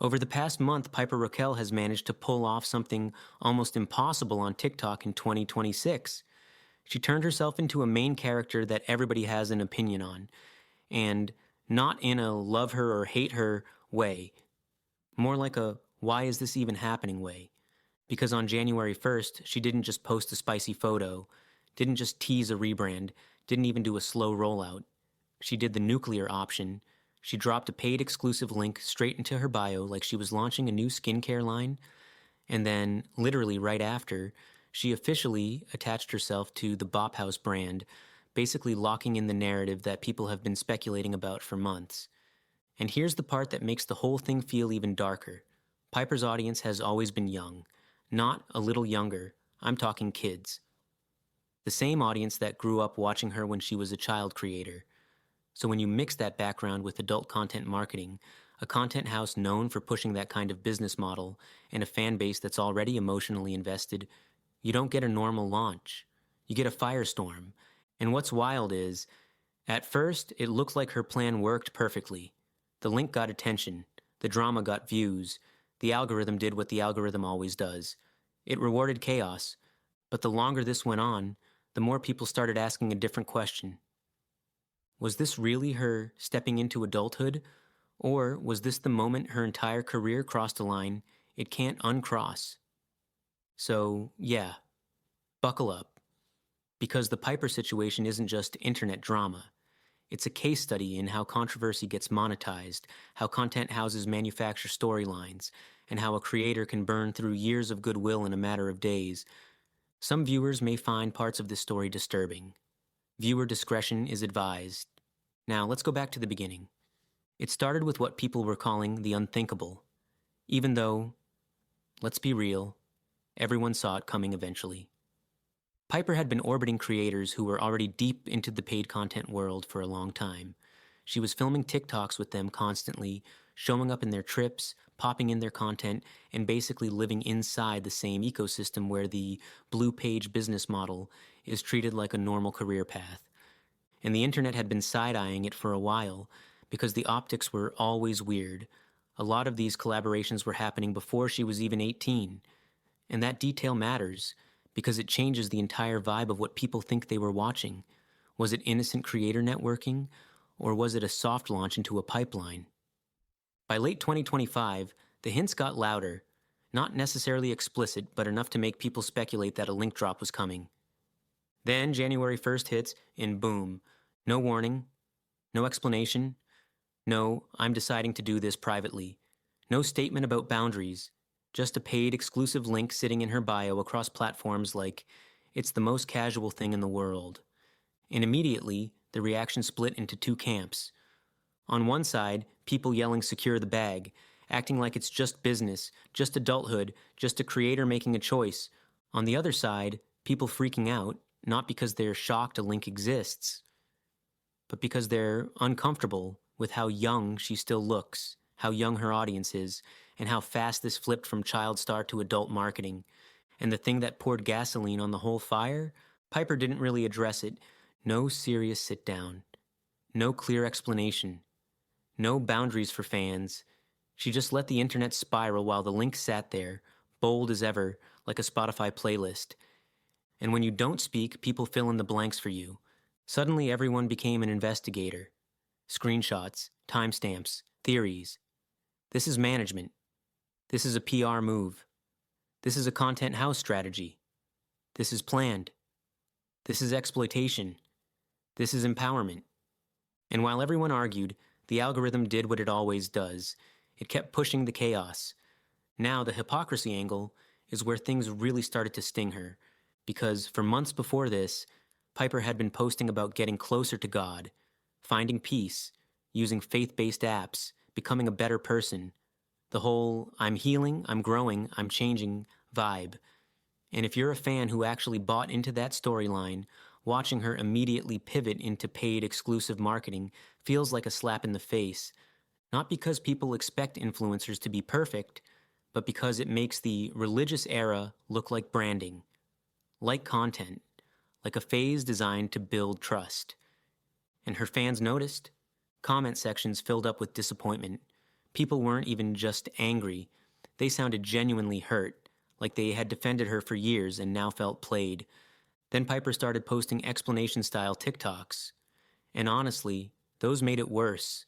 Over the past month, Piper Rockelle has managed to pull off something almost impossible on TikTok in 2026. She turned herself into a main character that everybody has an opinion on, and not in a love her or hate her way, more like a why is this even happening way. Because on January 1st, she didn't just post a spicy photo, didn't just tease a rebrand, didn't even do a slow rollout. She did the nuclear option. She dropped a paid exclusive link straight into her bio like she was launching a new skincare line, and then, literally right after, she officially attached herself to the Bop House brand, basically locking in the narrative that people have been speculating about for months. And here's the part that makes the whole thing feel even darker. Piper's audience has always been young. Not a little younger, I'm talking kids. The same audience that grew up watching her when she was a child creator. So when you mix that background with adult content marketing, a content house known for pushing that kind of business model, and a fan base that's already emotionally invested, you don't get a normal launch. You get a firestorm. And what's wild is, at first, it looked like her plan worked perfectly. The link got attention. The drama got views. The algorithm did what the algorithm always does. It rewarded chaos. But the longer this went on, the more people started asking a different question. Was this really her stepping into adulthood? Or was this the moment her entire career crossed a line it can't uncross? So, yeah, buckle up. Because the Piper situation isn't just internet drama. It's a case study in how controversy gets monetized, how content houses manufacture storylines, and how a creator can burn through years of goodwill in a matter of days. Some viewers may find parts of this story disturbing. Viewer discretion is advised. Now, let's go back to the beginning. It started with what people were calling the unthinkable, even though, let's be real, everyone saw it coming eventually. Piper had been orbiting creators who were already deep into the paid content world for a long time. She was filming TikToks with them constantly, showing up in their trips, popping in their content, and basically living inside the same ecosystem where the blue page business model is treated like a normal career path. And the internet had been side-eyeing it for a while because the optics were always weird. A lot of these collaborations were happening before she was even 18. And that detail matters because it changes the entire vibe of what people think they were watching. Was it innocent creator networking, or was it a soft launch into a pipeline? By late 2025, the hints got louder, not necessarily explicit, but enough to make people speculate that a link drop was coming. Then January 1st hits, and boom, no warning, no explanation, no, I'm deciding to do this privately, no statement about boundaries, just a paid exclusive link sitting in her bio across platforms like it's the most casual thing in the world. And immediately, the reaction split into two camps. On one side, people yelling secure the bag, acting like it's just business, just adulthood, just a creator making a choice. On the other side, people freaking out, not because they're shocked a link exists, but because they're uncomfortable with how young she still looks, how young her audience is, and how fast this flipped from child star to adult marketing. And the thing that poured gasoline on the whole fire, Piper didn't really address it. No serious sit down. No clear explanation. No boundaries for fans. She just let the internet spiral while the link sat there, bold as ever, like a Spotify playlist. And when you don't speak, people fill in the blanks for you. Suddenly everyone became an investigator. Screenshots, timestamps, theories. This is management. This is a PR move. This is a content house strategy. This is planned. This is exploitation. This is empowerment. And while everyone argued, the algorithm did what it always does. It kept pushing the chaos. Now the hypocrisy angle is where things really started to sting her, because for months before this, Piper had been posting about getting closer to God, finding peace, using faith-based apps, becoming a better person. The whole I'm healing, I'm growing, I'm changing vibe. And if you're a fan who actually bought into that storyline, watching her immediately pivot into paid exclusive marketing feels like a slap in the face. Not because people expect influencers to be perfect, but because it makes the religious era look like branding, like content, like a phase designed to build trust. And her fans noticed. Comment sections filled up with disappointment. People weren't even just angry. They sounded genuinely hurt, like they had defended her for years and now felt played. Then Piper started posting explanation-style TikToks. And honestly, those made it worse.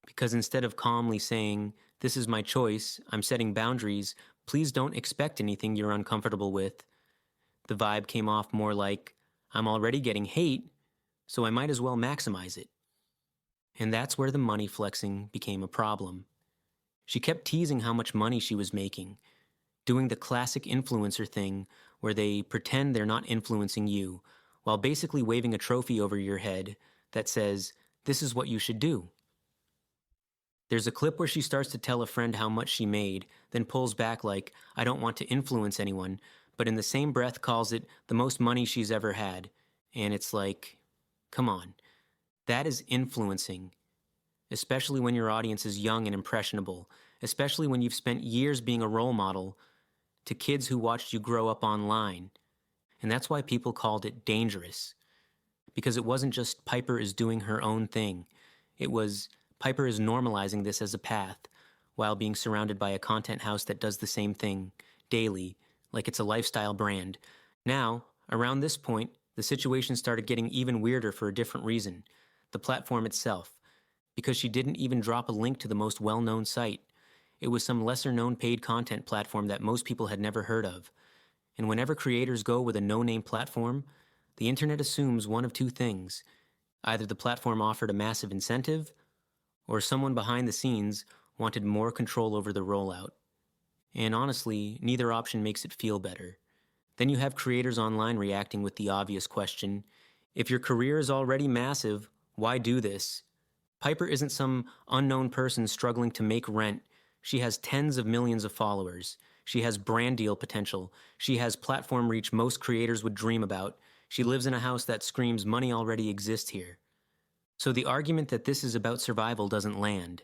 Because instead of calmly saying, "This is my choice, I'm setting boundaries, please don't expect anything you're uncomfortable with," the vibe came off more like, "I'm already getting hate, so I might as well maximize it." And that's where the money flexing became a problem. She kept teasing how much money she was making, doing the classic influencer thing where they pretend they're not influencing you, while basically waving a trophy over your head that says, "This is what you should do." There's a clip where she starts to tell a friend how much she made, then pulls back like, "I don't want to influence anyone," but in the same breath calls it the most money she's ever had. And it's like, come on. That is influencing, especially when your audience is young and impressionable, especially when you've spent years being a role model to kids who watched you grow up online. And that's why people called it dangerous. Because it wasn't just Piper is doing her own thing. It was Piper is normalizing this as a path, while being surrounded by a content house that does the same thing daily, like it's a lifestyle brand. Now, around this point, the situation started getting even weirder for a different reason: the platform itself. Because she didn't even drop a link to the most well-known site. It was some lesser-known paid content platform that most people had never heard of. And whenever creators go with a no-name platform, the internet assumes one of two things. Either the platform offered a massive incentive, or someone behind the scenes wanted more control over the rollout. And honestly, neither option makes it feel better. Then you have creators online reacting with the obvious question, if your career is already massive, why do this? Piper isn't some unknown person struggling to make rent. She has tens of millions of followers. She has brand deal potential. She has platform reach most creators would dream about. She lives in a house that screams money already exists here. So the argument that this is about survival doesn't land.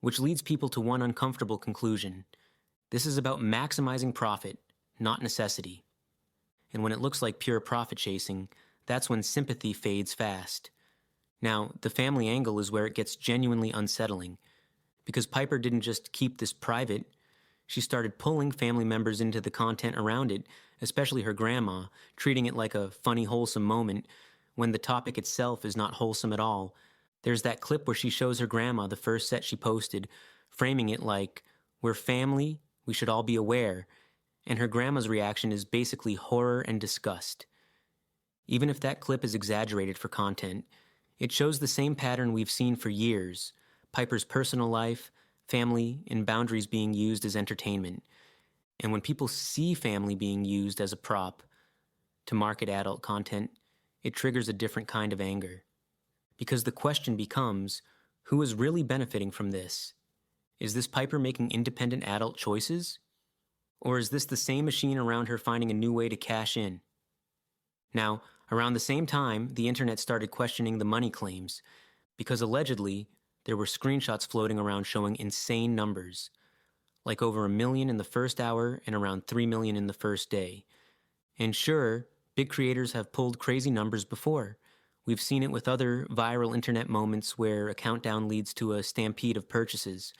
Which leads people to one uncomfortable conclusion. This is about maximizing profit, not necessity. And when it looks like pure profit chasing, that's when sympathy fades fast. Now, the family angle is where it gets genuinely unsettling. Because Piper didn't just keep this private, she started pulling family members into the content around it, especially her grandma, treating it like a funny, wholesome moment, when the topic itself is not wholesome at all. There's that clip where she shows her grandma the first set she posted, framing it like, "We're family, we should all be aware," and her grandma's reaction is basically horror and disgust. Even if that clip is exaggerated for content, it shows the same pattern we've seen for years: Piper's personal life, family, and boundaries being used as entertainment. And when people see family being used as a prop to market adult content, it triggers a different kind of anger. Because the question becomes, who is really benefiting from this? Is this Piper making independent adult choices? Or is this the same machine around her finding a new way to cash in? Now, around the same time, the internet started questioning the money claims, because allegedly, there were screenshots floating around showing insane numbers, like over 1 million in the first hour and around 3 million in the first day. And sure, big creators have pulled crazy numbers before. We've seen it with other viral internet moments where a countdown leads to a stampede of purchases.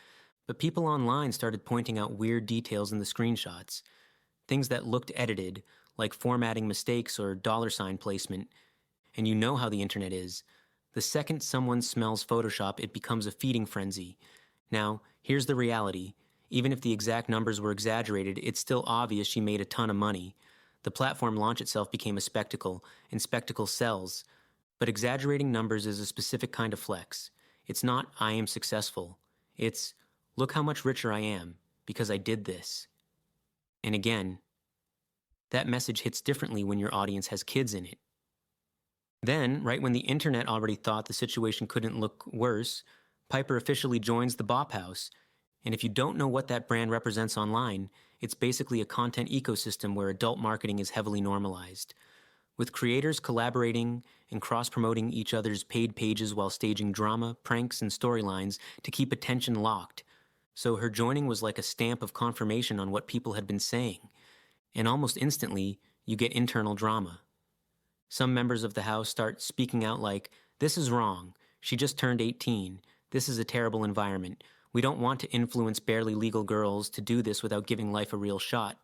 But people online started pointing out weird details in the screenshots, things that looked edited, like formatting mistakes or dollar sign placement. And you know how the internet is. The second someone smells Photoshop, it becomes a feeding frenzy. Now, here's the reality. Even if the exact numbers were exaggerated, it's still obvious she made a ton of money. The platform launch itself became a spectacle, and spectacle sells. But exaggerating numbers is a specific kind of flex. It's not, "I am successful." It's, "Look how much richer I am, because I did this." And again, that message hits differently when your audience has kids in it. Then, right when the internet already thought the situation couldn't look worse, Piper officially joins the Bop House. And if you don't know what that brand represents online, it's basically a content ecosystem where adult marketing is heavily normalized. With creators collaborating and cross-promoting each other's paid pages while staging drama, pranks, and storylines to keep attention locked. So her joining was like a stamp of confirmation on what people had been saying. And almost instantly, you get internal drama. Some members of the house start speaking out like, "This is wrong. She just turned 18. This is a terrible environment. We don't want to influence barely legal girls to do this without giving life a real shot.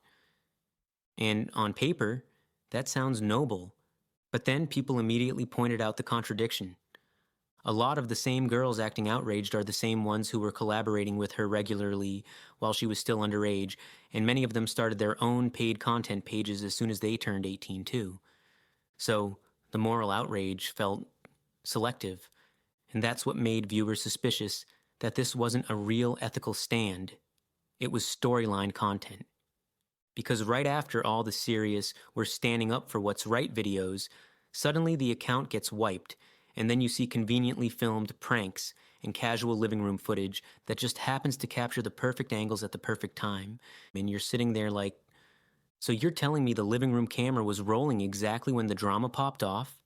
And on paper, that sounds noble. But then people immediately pointed out the contradiction. A lot of the same girls acting outraged are the same ones who were collaborating with her regularly while she was still underage, and many of them started their own paid content pages as soon as they turned 18 too. So the moral outrage felt selective, and that's what made viewers suspicious that this wasn't a real ethical stand. It was storyline content. Because right after all the serious "we're standing up for what's right" videos, suddenly the account gets wiped, and then you see conveniently filmed pranks and casual living room footage that just happens to capture the perfect angles at the perfect time. And you're sitting there like, so you're telling me the living room camera was rolling exactly when the drama popped off?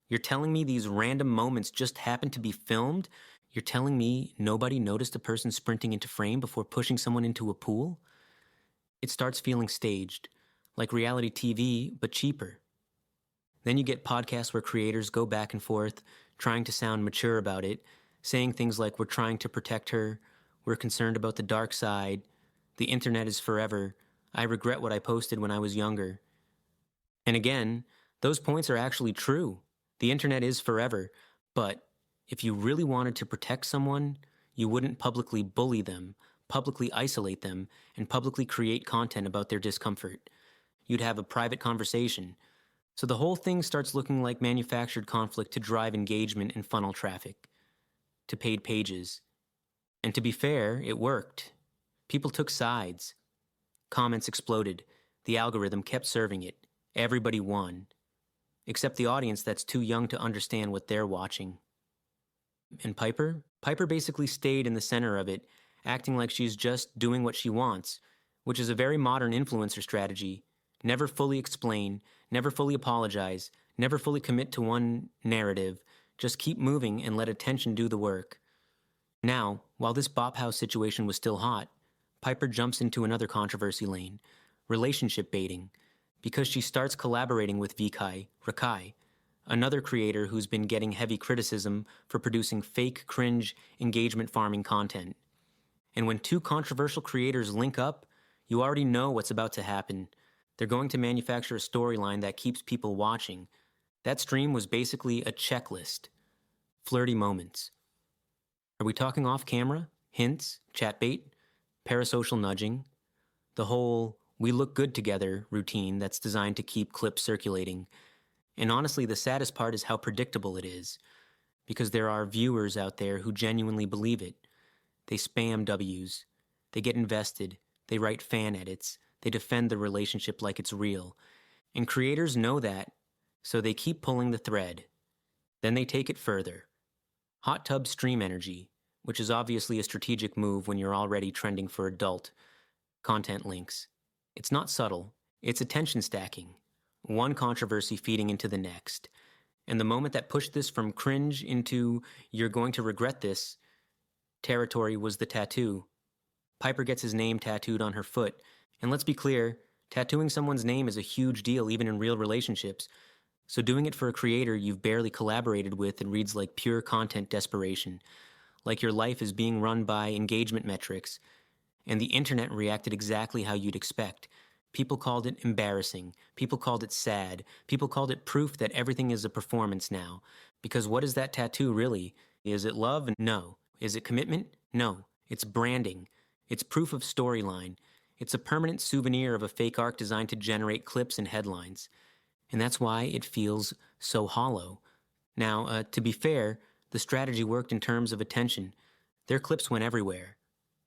You're telling me these random moments just happened to be filmed? You're telling me nobody noticed a person sprinting into frame before pushing someone into a pool? It starts feeling staged, like reality TV, but cheaper. Then you get podcasts where creators go back and forth, trying to sound mature about it, saying things like, "We're trying to protect her, we're concerned about the dark side, the internet is forever, I regret what I posted when I was younger." And again, those points are actually true. The internet is forever, but if you really wanted to protect someone, you wouldn't publicly bully them, publicly isolate them, and publicly create content about their discomfort. You'd have a private conversation. So the whole thing starts looking like manufactured conflict to drive engagement and funnel traffic to paid pages. And to be fair, it worked. People took sides. Comments exploded. The algorithm kept serving it. Everybody won. Except the audience that's too young to understand what they're watching. And Piper basically stayed in the center of it, acting like she's just doing what she wants, which is a very modern influencer strategy. Never fully explain, never fully apologize, never fully commit to one narrative, just keep moving and let attention do the work. Now, while this Bop House situation was still hot, Piper jumps into another controversy lane, relationship baiting, because she starts collaborating with Rockelle, another creator who's been getting heavy criticism for producing fake, cringe, engagement farming content. And when two controversial creators link up, you already know what's about to happen. They're going to manufacture a storyline that keeps people watching. That stream was basically a checklist. Flirty moments. Are we talking off camera? Hints? Chat bait? Parasocial nudging? The whole "we look good together" routine that's designed to keep clips circulating. And honestly, the saddest part is how predictable it is, because there are viewers out there who genuinely believe it. They spam W's. They get invested. They write fan edits. They defend the relationship like it's real. And creators know that, so they keep pulling the thread. Then they take it further. Hot tub stream energy, which is obviously a strategic move when you're already trending for adult content links. It's not subtle. It's attention stacking. One controversy feeding into the next. And the moment that pushed this from cringe into "you're going to regret this" territory was the tattoo. Piper gets his name tattooed on her foot. And let's be clear, tattooing someone's name is a huge deal even in real relationships. So doing it for a creator you've barely collaborated with, it reads like pure content desperation. Like your life is being run by engagement metrics. And the internet reacted exactly how you'd expect. People called it embarrassing. People called it sad. People called it proof that everything is a performance now. Because what is that tattoo really? Is it love? No. Is it commitment? No. It's branding. It's proof of storyline. It's a permanent souvenir of a fake arc designed to generate clips and headlines. And that's why it feels so hollow. Now, to be fair, the strategy worked in terms of attention. Their clips went everywhere.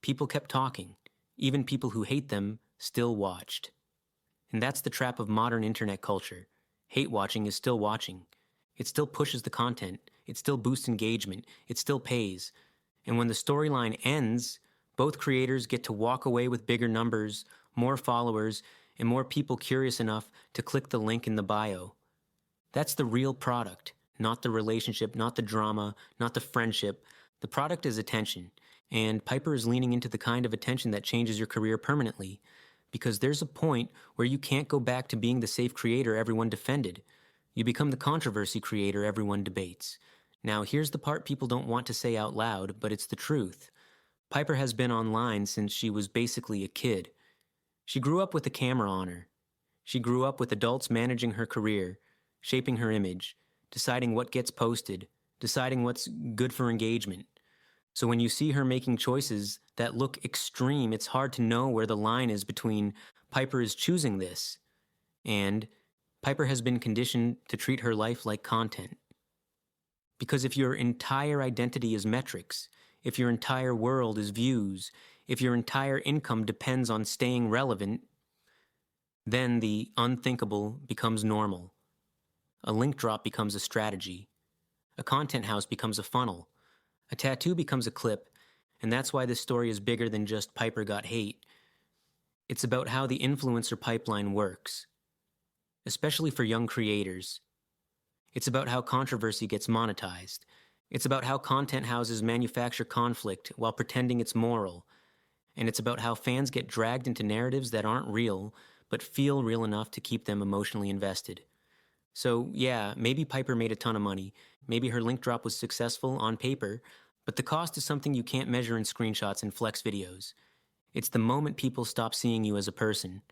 People kept talking. Even people who hate them still watched. And that's the trap of modern internet culture. Hate watching is still watching. It still pushes the content. It still boosts engagement. It still pays. And when the storyline ends, both creators get to walk away with bigger numbers, more followers, and more people curious enough to click the link in the bio. That's the real product, not the relationship, not the drama, not the friendship. The product is attention. And Piper is leaning into the kind of attention that changes your career permanently. Because there's a point where you can't go back to being the safe creator everyone defended. You become the controversy creator everyone debates. Now, here's the part people don't want to say out loud, but it's the truth. Piper has been online since she was basically a kid. She grew up with a camera on her. She grew up with adults managing her career, shaping her image, deciding what gets posted, deciding what's good for engagement. So when you see her making choices that look extreme, it's hard to know where the line is between Piper is choosing this and Piper has been conditioned to treat her life like content. Because if your entire identity is metrics, if your entire world is views, if your entire income depends on staying relevant, then the unthinkable becomes normal. A link drop becomes a strategy. A content house becomes a funnel. A tattoo becomes a clip, and that's why this story is bigger than just Piper got hate. It's about how the influencer pipeline works, especially for young creators. It's about how controversy gets monetized. It's about how content houses manufacture conflict while pretending it's moral. And it's about how fans get dragged into narratives that aren't real, but feel real enough to keep them emotionally invested. So yeah, maybe Piper made a ton of money. Maybe her link drop was successful on paper, but the cost is something you can't measure in screenshots and flex videos. It's the moment people stop seeing you as a person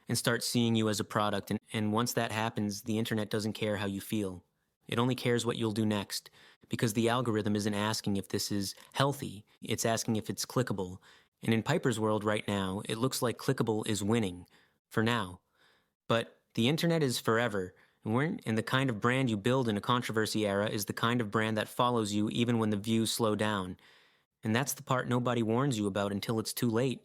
and start seeing you as a product, and once that happens, the internet doesn't care how you feel. It only cares what you'll do next, because the algorithm isn't asking if this is healthy, it's asking if it's clickable. And in Piper's world right now, it looks like clickable is winning, for now. But the internet is forever, and the kind of brand you build in a controversy era is the kind of brand that follows you even when the views slow down. And that's the part nobody warns you about until it's too late.